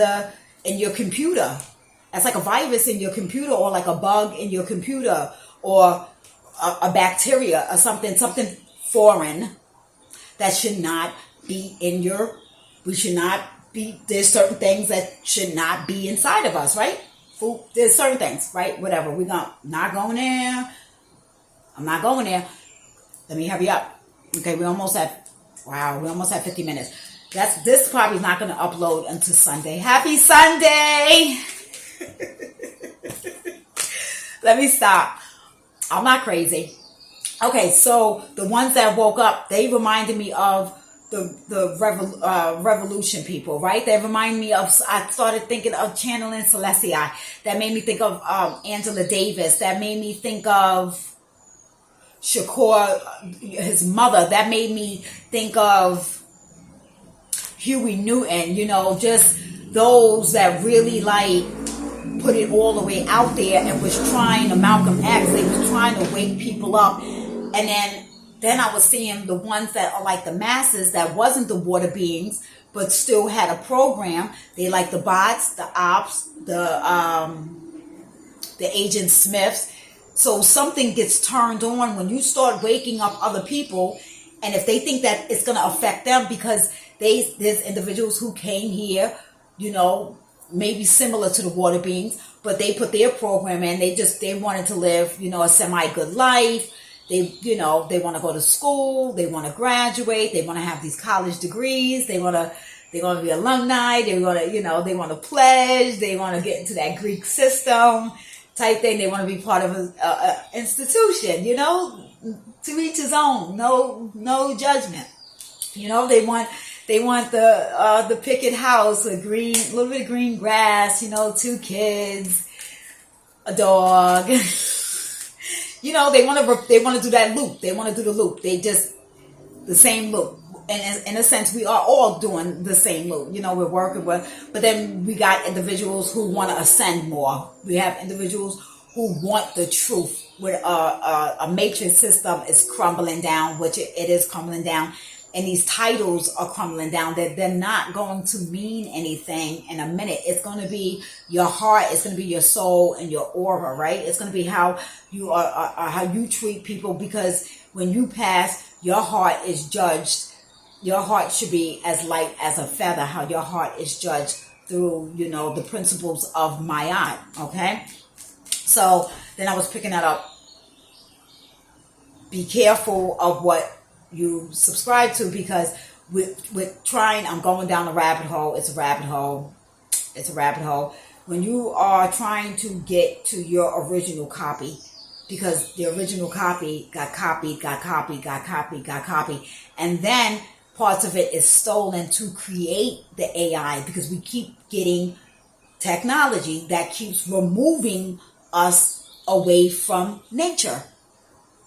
your computer. That's like a virus in your computer, or like a bug in your computer, or a bacteria or something foreign that should not be in we should not there's certain things that should not be inside of us, right? Food, there's certain things, right? Whatever. We're not going there. I'm not going there. Let me hurry up. Okay, we almost at 50 minutes. This probably not going to upload until Sunday. Happy Sunday! Let me stop. I'm not crazy. Okay, so the ones that woke up, they reminded me of the revolution people, right? They remind me of, I started thinking of channeling Celestia. That made me think of Angela Davis. That made me think of Shakur, his mother. That made me think of Huey Newton, just those that really put it all the way out there and was trying to Malcolm X. They was trying to wake people up. And then I was seeing the ones that are like the masses that wasn't the water beings, but still had a program. They like the bots, the ops, the Agent Smiths. So something gets turned on when you start waking up other people. And if they think that it's going to affect them because there's individuals who came here, maybe similar to the water beings, but they put their program in. They wanted to live, a semi-good life. They want to go to school. They want to graduate. They want to have these college degrees. They're going to be alumni. They want to pledge. They want to get into that Greek system type thing. They want to be part of an institution, to each his own. No judgment. They want the picket house, a little bit of green grass, 2 kids, a dog. They want to do that loop. They want to do the loop. The same loop. And in a sense, we are all doing the same loop. We're working with, but then we got individuals who want to ascend more. We have individuals who want the truth. Where a matrix system is crumbling down, which it is crumbling down. And these titles are crumbling down. They're not going to mean anything in a minute. It's going to be your heart. It's going to be your soul and your aura, right? It's going to be how you are how you treat people. Because when you pass, your heart is judged. Your heart should be as light as a feather. How your heart is judged through, the principles of Ma'at. Okay. So then I was picking that up. Be careful of what you subscribe to, because with trying, I'm going down a rabbit hole. It's a rabbit hole. When you are trying to get to your original copy, because the original copy got copied, and then parts of it is stolen to create the AI, because we keep getting technology that keeps removing us away from nature,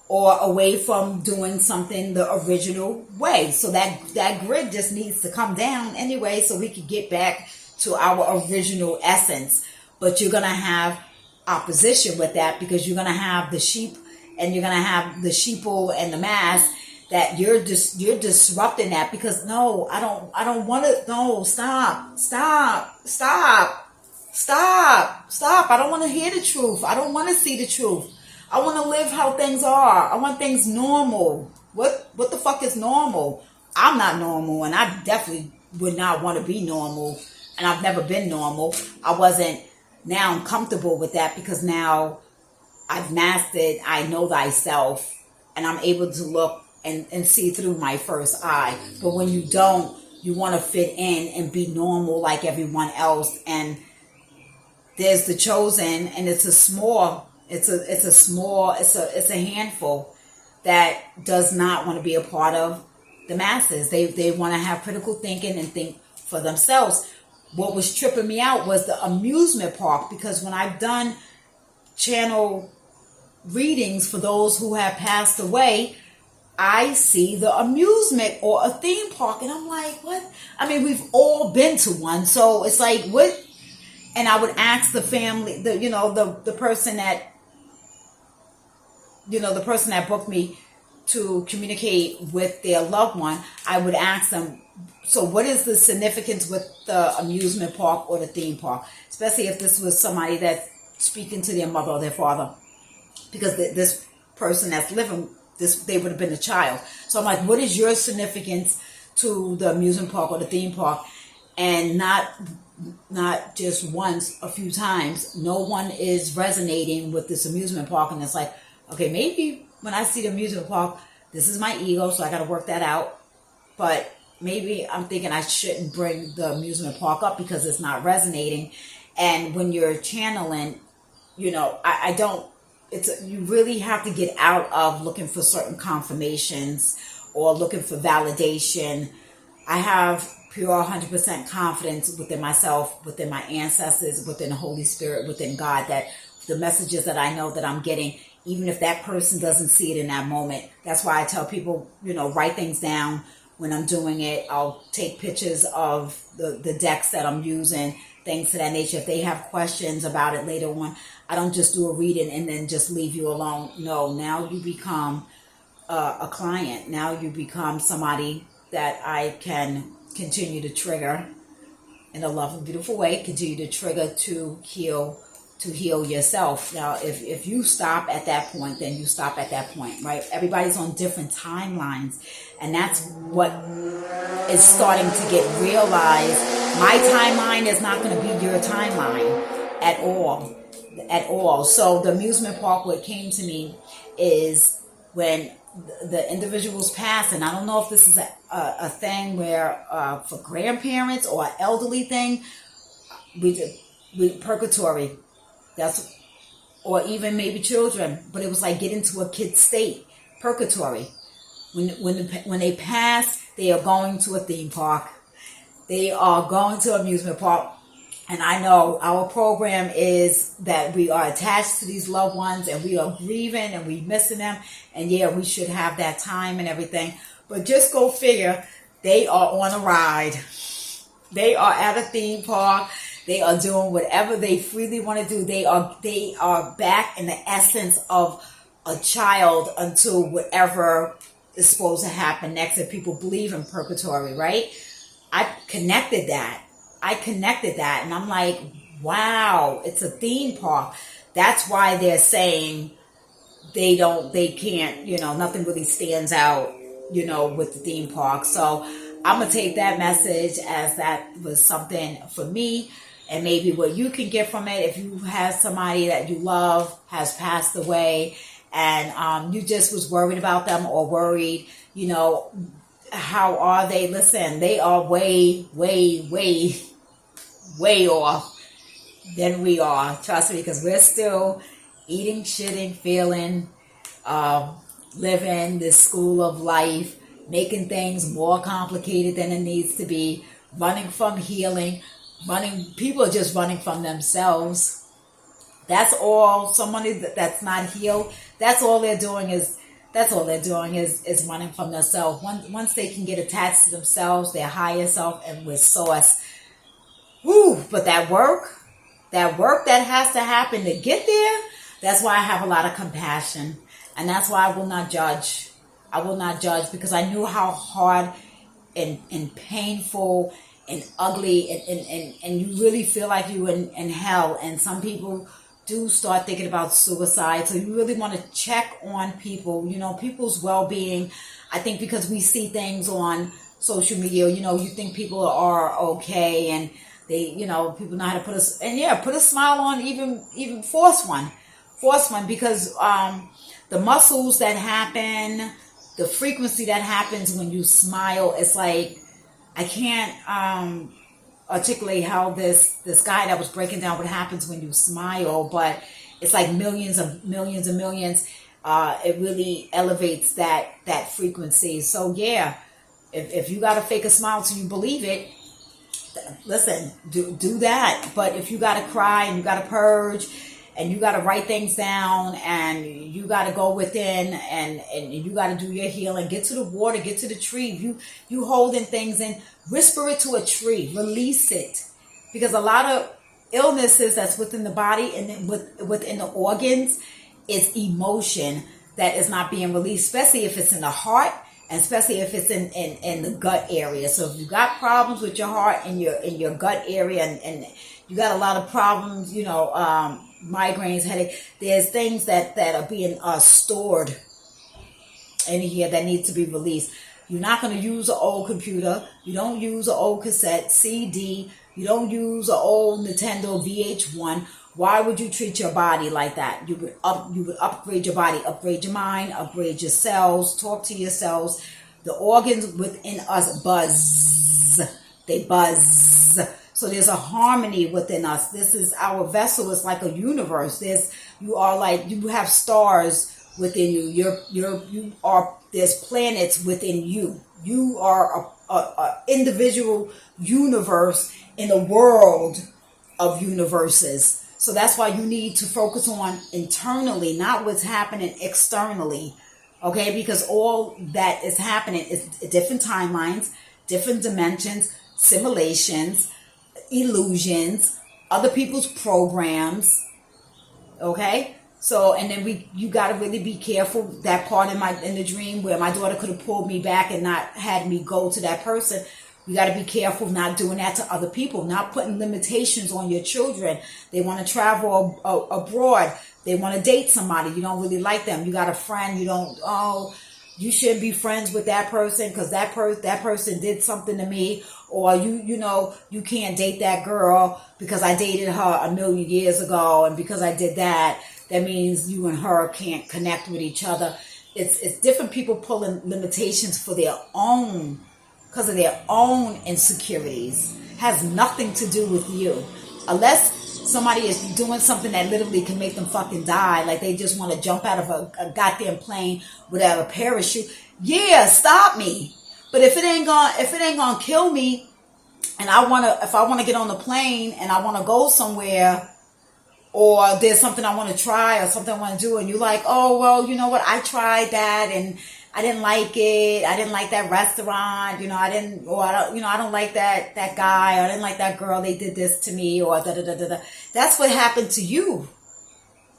or away from doing something the original way. So that grid just needs to come down anyway, so we can get back to our original essence. But you're going to have opposition with that, because you're going to have the sheep, and you're going to have the sheeple and the mass, that you're disrupting that. Because no, I don't want to. No, stop. I don't want to hear the truth. I don't want to see the truth. I want to live how things are. I want things normal. What the fuck is normal? I'm not normal, and I definitely would not want to be normal. And I've never been normal. I wasn't. Now I'm comfortable with that, because now I've mastered, I know thyself, and I'm able to look and see through my first eye. But when you don't, you want to fit in and be normal like everyone else. And there's the chosen, and it's a handful that does not want to be a part of the masses. They want to have critical thinking and think for themselves. What was tripping me out was the amusement park, because when I've done channel readings for those who have passed away, I see the amusement or a theme park, and I'm like, what? I mean, we've all been to one, so it's like, what? And I would ask the family, the person that, the person that booked me to communicate with their loved one, I would ask them, so what is the significance with the amusement park or the theme park? Especially if this was somebody that's speaking to their mother or their father. Because this person that's living, they would have been a child. So I'm like, what is your significance to the amusement park or the theme park? and not just once, a few times. No one is resonating with this amusement park, and it's like, okay, maybe when I see the amusement park, this is my ego, so I got to work that out. But maybe I'm thinking I shouldn't bring the amusement park up because it's not resonating. And when you're channeling, I don't. You really have to get out of looking for certain confirmations or looking for validation. I have pure 100% confidence within myself, within my ancestors, within the Holy Spirit, within God, that the messages that I know that I'm getting, even if that person doesn't see it in that moment. That's why I tell people, write things down when I'm doing it. I'll take pictures of the decks that I'm using, things to that nature. If they have questions about it later on, I don't just do a reading and then just leave you alone. No, now you become a client. Now you become somebody that I can continue to trigger in a loving, beautiful way, continue to trigger to heal yourself. Now, if you stop at that point, then you stop at that point, right? Everybody's on different timelines, and that's what is starting to get realized. My timeline is not going to be your timeline at all. So the amusement park, what came to me is when the individuals pass, and I don't know if this is a thing where for grandparents or an elderly thing, we purgatory, or even maybe children, but it was like get into a kid state, purgatory. When they pass, they are going to a theme park, they are going to an amusement park. And I know our program is that we are attached to these loved ones and we are grieving and we missing them. And yeah, we should have that time and everything. But just go figure, they are on a ride. They are at a theme park. They are doing whatever they freely want to do. They are back in the essence of a child until whatever is supposed to happen next. If people believe in purgatory, right? I connected that, and I'm like, wow, it's a theme park. That's why they're saying they can't, nothing really stands out, with the theme park. So I'm going to take that message as that was something for me, and maybe what you can get from it. If you have somebody that you love has passed away and you just was worried about them or worried, how are they? Listen, they are way, way, way, way off than we are. Trust me, because we're still eating, shitting, feeling, living this school of life, making things more complicated than it needs to be, running from healing, people are just running from themselves. That's all. Somebody that's not healed, that's all they're doing is running from themselves. Once they can get attached to themselves, their higher self, and with source. Woo! But that work that has to happen to get there, that's why I have a lot of compassion. And that's why I will not judge. I will not judge, because I knew how hard and painful and ugly and you really feel like you in hell. And some people do start thinking about suicide. So you really want to check on people, people's well-being. I think because we see things on social media, you think people are okay and they, people know how to put a smile on, even force one because the muscles that happen, the frequency that happens when you smile, it's like, I can't articulate how this guy that was breaking down what happens when you smile, but it's like millions. It really elevates that frequency. So yeah, if you gotta fake a smile till you believe it, listen, do that. But if you gotta cry and you gotta purge and you gotta write things down and you gotta go within and you gotta do your healing, get to the water, get to the tree. You holding things in, whisper it to a tree, release it, because a lot of illnesses that's within the body and within the organs is emotion that is not being released, especially if it's in the heart and especially if it's in the gut area. So if you got problems with your heart and your gut area and you got a lot of problems, migraines, headache, there's things that are being stored in here that need to be released. You're not going to use an old computer. You don't use an old cassette, CD. You don't use an old Nintendo VH1. Why would you treat your body like that? You would upgrade your body, upgrade your mind, upgrade your cells, talk to your cells. The organs within us buzz. They buzz. So there's a harmony within us. This is our vessel. It's like a universe. You have stars within you. There's planets within you. You are a individual universe in a world of universes. So that's why you need to focus on internally, not what's happening externally. Okay, because all that is happening is different timelines, different dimensions, simulations, illusions, other people's programs. Okay, so and then you got to really be careful. That part in the dream where my daughter could have pulled me back and not had me go to that person. You got to be careful not doing that to other people, not putting limitations on your children. They want to travel abroad. They want to date somebody. You don't really like them. You got a friend. You shouldn't be friends with that person because that person did something to me. Or you can't date that girl because I dated her a million years ago. And because I did that means you and her can't connect with each other. It's different people pulling limitations for their own, because of their own insecurities. Has nothing to do with you. Unless somebody is doing something that literally can make them fucking die, like they just want to jump out of a goddamn plane without a parachute. Yeah, stop me. But if it ain't gonna kill me, and if I wanna get on the plane and I wanna go somewhere, or there's something I want to try or something I want to do, and you're like, oh well, you know what? I tried that and I didn't like it. I didn't like that restaurant. I don't like that guy. Or I didn't like that girl. They did this to me, or da da da da da. That's what happened to you,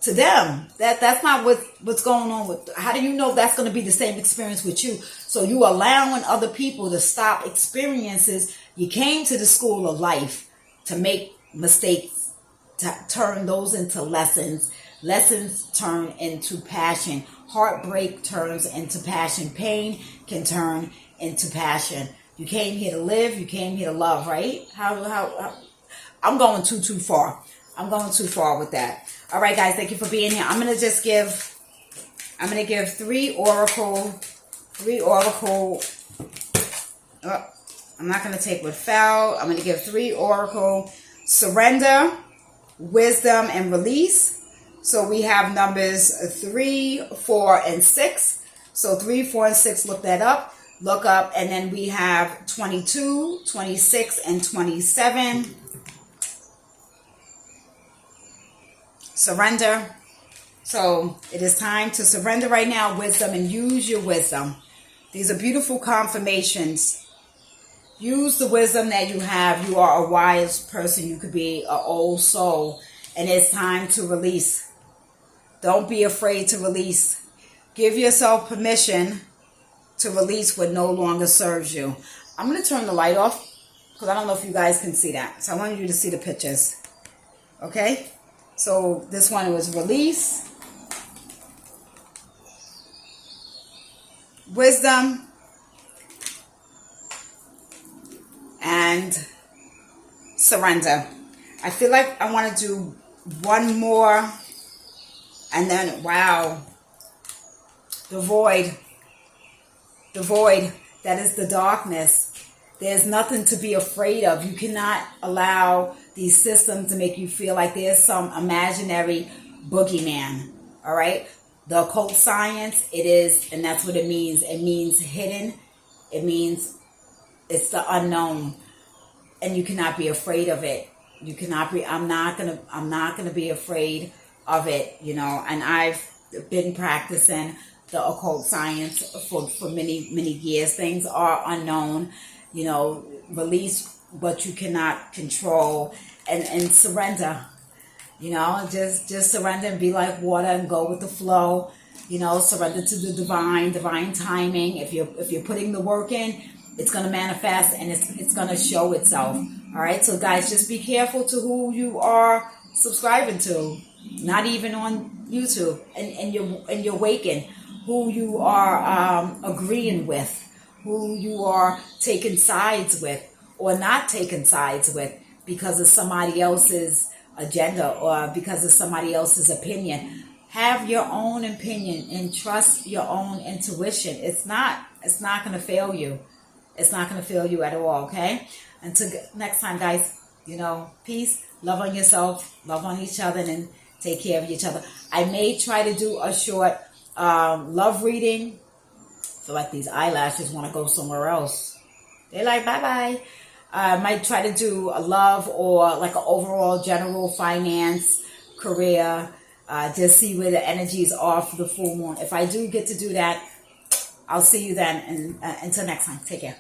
to them. That's not what's going on with. How do you know that's going to be the same experience with you? So you allowing other people to stop experiences. You came to the school of life to make mistakes, to turn those into lessons. Lessons turn into passion. Heartbreak turns into passion. Pain can turn into passion. You came here to live. You came here to love, right? How I'm going too far. I'm going too far with that. All right, guys. Thank you for being here. I'm going to give three oracle. I'm not going to take what fell. I'm going to give three oracle. Surrender, wisdom, and release. So we have numbers 3, 4, and 6. So 3, 4, and 6, look up. And then we have 22, 26, and 27. Surrender. So it is time to surrender right now, wisdom, and use your wisdom. These are beautiful confirmations. Use the wisdom that you have. You are a wise person. You could be an old soul. And it's time to release. Don't be afraid to release. Give yourself permission to release what no longer serves you. I'm going to turn the light off because I don't know if you guys can see that. So I want you to see the pictures. Okay? So this one was release, wisdom, and surrender. I feel like I want to do one more. And then, wow, the void, that is the darkness. There's nothing to be afraid of. You cannot allow these systems to make you feel like there's some imaginary boogeyman, all right? The occult science, it is, and that's what it means. It means hidden. It means it's the unknown, and you cannot be afraid of it. You cannot be, I'm not gonna be afraid of it, and I've been practicing the occult science for many years. Things are unknown, release what you cannot control and surrender, just surrender and be like water and go with the flow, surrender to the divine timing. If you're putting the work in, it's going to manifest and it's going to show itself. All right. So guys, just be careful to who you are subscribing to. Not even on YouTube, and you're waking, who you are agreeing with, who you are taking sides with or not taking sides with because of somebody else's agenda or because of somebody else's opinion. Have your own opinion and trust your own intuition. It's not going to fail you. It's not going to fail you at all, okay? Until next time, guys, peace, love on yourself, love on each other, and take care of each other. I may try to do a short love reading. I feel like these eyelashes want to go somewhere else. They're like, bye-bye. I might try to do a love or like an overall general finance, career, just see where the energies are for the full moon. If I do get to do that, I'll see you then. And until next time, take care.